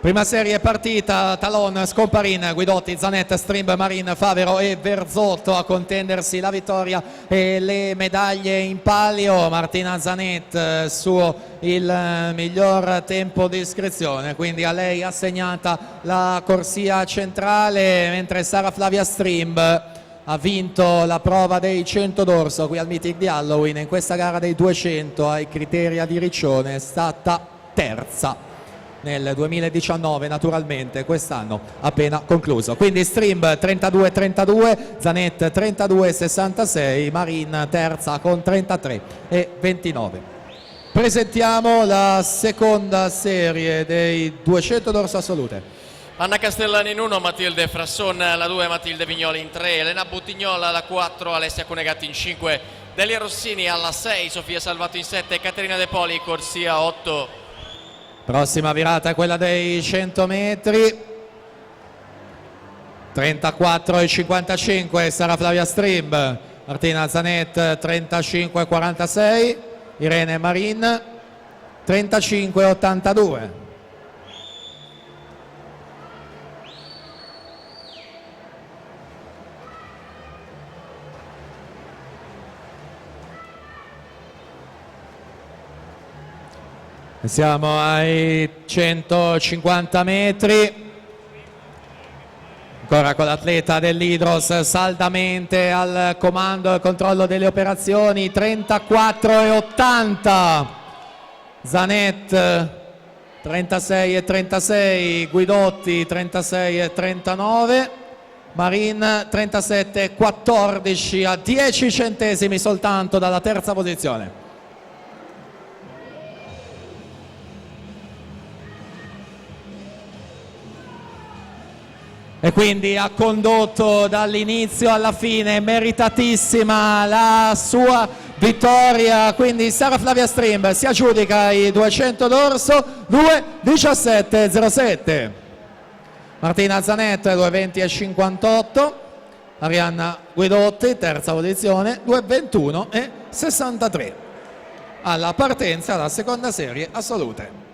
Prima serie partita, Talon, Scomparin, Guidotti, Zanet, Strimb, Marin, Favero e Verzotto a contendersi la vittoria e le medaglie in palio. Martina Zanet suo il miglior tempo di iscrizione, quindi a lei assegnata la corsia centrale, mentre Sara Flavia Strimb ha vinto la prova dei 100 d'orso qui al meeting di Halloween. In questa gara dei 200 ai criteri di Riccione è stata terza nel 2019, naturalmente quest'anno appena concluso. Quindi Strimb 32-32, Zanet 32-66, Marin terza con 33-29. Presentiamo la seconda serie dei 200 d'orso assolute. Anna Castellani in 1, Matilde Frasson la 2, Matilde Vignoli in 3, Elena Buttignola la 4, Alessia Cunegatti in 5, Delia Rossini alla 6, Sofia Salvato in 7, Caterina De Poli corsia 8. Prossima virata è quella dei 100 metri, 34-55, Sara Flavia Strimb, Martina Zanet 35-46, Irene Marin 35-82. Siamo ai 150 metri, ancora con l'atleta dell'Hydros saldamente al comando e al controllo delle operazioni. 34-80, Zanet 36-36, Guidotti 36-39, Marin 37-14, a 10 centesimi soltanto dalla terza posizione. E quindi ha condotto dall'inizio alla fine, meritatissima la sua vittoria. Quindi Sara Flavia Strimb si aggiudica i 200 d'orso, 2:17:07. Martina Zanet 2:20:58, Arianna Guidotti terza posizione 2:21:63 alla partenza della seconda serie assolute.